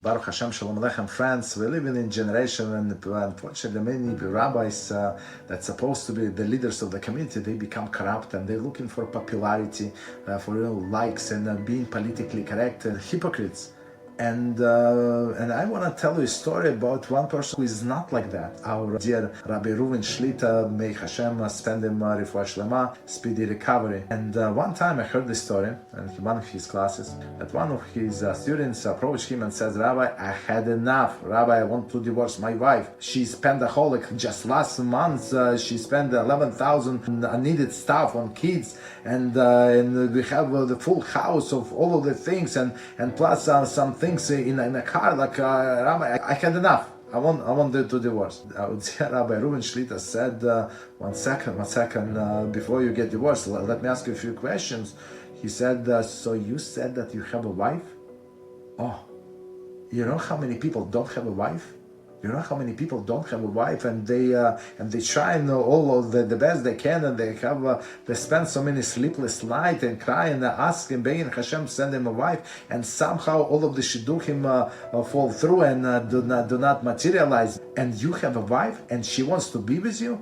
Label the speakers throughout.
Speaker 1: Baruch Hashem, Shalom Aleichem, friends. We're living in generation when unfortunately many rabbis that's supposed to be the leaders of the community, they become corrupt and they're looking for popularity, for likes and being politically correct, hypocrites. And I want to tell you a story about one person who is not like that. Our dear Rabbi Reuven shlit, may Hashem spend him Refuah Shleimah, speedy recovery. And one time I heard this story in one of his classes, that one of his students approached him and says, Rabbi, I had enough. Rabbi, I want to divorce my wife. She's spendaholic. Just last month she spent 11,000 unneeded stuff on kids, and we have the full house of all of the things, and plus some things in a car, like Rabbi, I had enough. I want to divorce. Rabbi Reuven Shlita said, one second, before you get divorced, let me ask you a few questions. He said, so you said that you have a wife? Oh, you know how many people don't have a wife? You know how many people don't have a wife, and they try and all of the best they can, and they spend so many sleepless nights and cry and ask and begging Hashem send them a wife, and somehow all of the shidduchim fall through and do not materialize. And you have a wife, and she wants to be with you.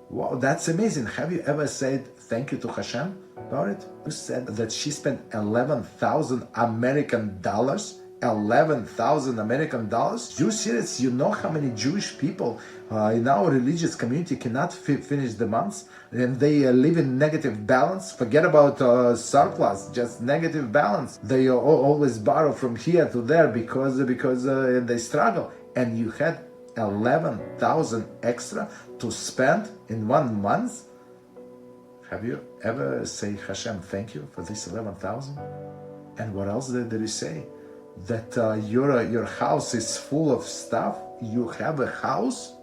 Speaker 1: Wow, that's amazing. Have you ever said thank you to Hashem about it? You said that she spent 11,000 American dollars. 11,000 American dollars? You serious? You know how many Jewish people in our religious community cannot finish the months, and they live in negative balance? Forget about surplus, just negative balance. They always borrow from here to there because they struggle. And you had 11,000 extra to spend in 1 month? Have you ever say Hashem thank you for this 11,000? And what else did he say? That your house is full of stuff. You have a house.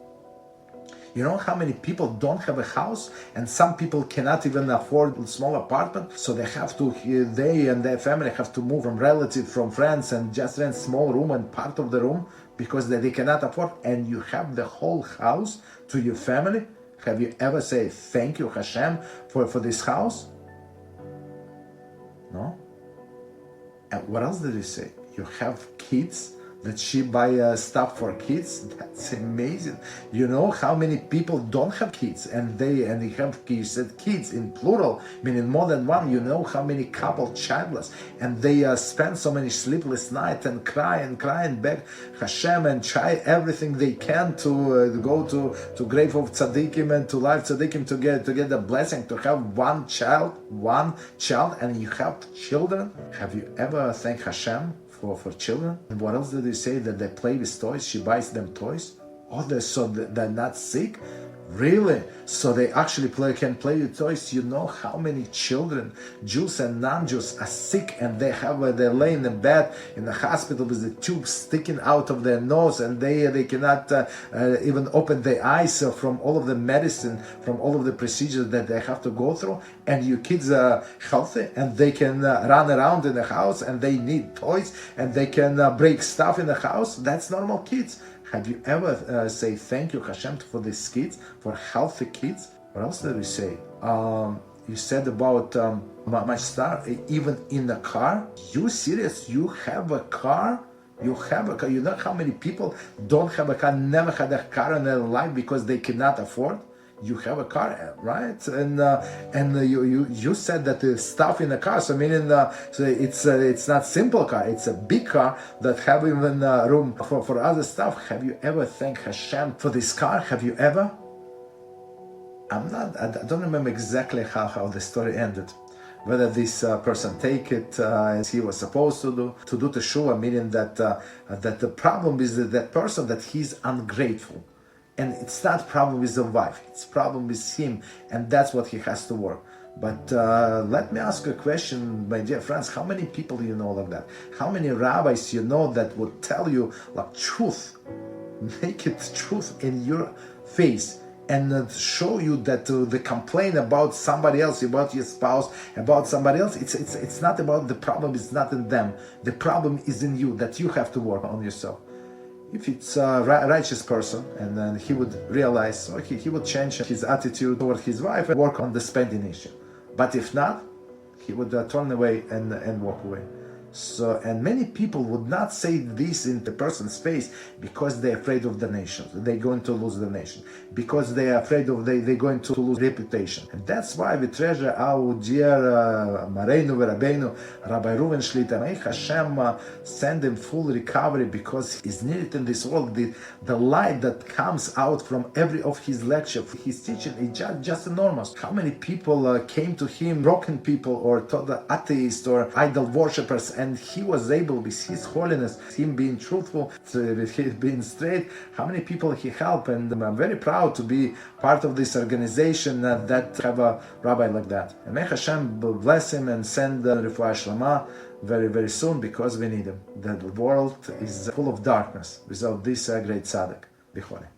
Speaker 1: You know how many people don't have a house, and some people cannot even afford a small apartment, so they and their family have to move from relatives, from friends, and just rent small room and part of the room because they cannot afford. And you have the whole house to your family. Have you ever said thank you Hashem for this house? No. And what else did he say? You have kids, that she buy stuff for kids. That's amazing. You know how many people don't have kids, and they have, you said kids in plural, meaning more than one. You know how many couple childless, and they spend so many sleepless nights and cry and beg Hashem and try everything they can to go to grave of tzaddikim and to live tzaddikim to get the blessing to have one child, and you have children. Have you ever thanked Hashem for children? And what else did he say? That they play with toys, she buys them toys? So they're not sick? Really? So they actually can play with toys? You know how many children, Jews and non-Jews, are sick, and they lay in the bed in the hospital with the tube sticking out of their nose, and they cannot even open their eyes from all of the medicine, from all of the procedures that they have to go through. And your kids are healthy, and they can run around in the house, and they need toys, and they can break stuff in the house. That's normal kids. Have you ever say thank you Hashem for these kids, for healthy kids? What else did we say? You said about my star, even in the car. You serious? You have a car? You have a car? You know how many people don't have a car, never had a car in their life because they cannot afford? You have a car, right? And you said that the stuff in the car, so meaning so it's not simple car, it's a big car that have even room for other stuff. Have you ever thanked Hashem for this car? Have you ever? I don't remember exactly how the story ended. Whether this person take it as he was supposed to do teshuva, meaning that the problem is that person, that he's ungrateful. And it's not problem with the wife, it's problem with him, and that's what he has to work. But let me ask you a question, my dear friends. How many people you know like that? How many rabbis you know that would tell you like truth, naked truth in your face, and show you that the complaint about somebody else, about your spouse, about somebody else, it's not about the problem, it's not in them. The problem is in you, that you have to work on yourself. If it's a righteous person, and then he would realize, okay, he would change his attitude toward his wife and work on the spending issue. But if not, he would turn away and walk away. So, and many people would not say this in the person's face because they're afraid of the nation. They're going to lose the nation. Because they're afraid of they're going to lose reputation. And that's why we treasure our dear Mareinu Rabbeinu, Rabbi Reuven Shlit. May Hashem send him full recovery, because he's needed in this world. The light that comes out from every of his lecture, his teaching, is just enormous. How many people came to him, broken people, or to the atheists or idol worshippers, and he was able, with his holiness, him being truthful, with him being straight, how many people he helped. And I'm very proud to be part of this organization that have a rabbi like that. And may Hashem bless him and send Refuah Shleimah very, very soon, because we need him. The world is full of darkness without this great tzaddik. Bichole.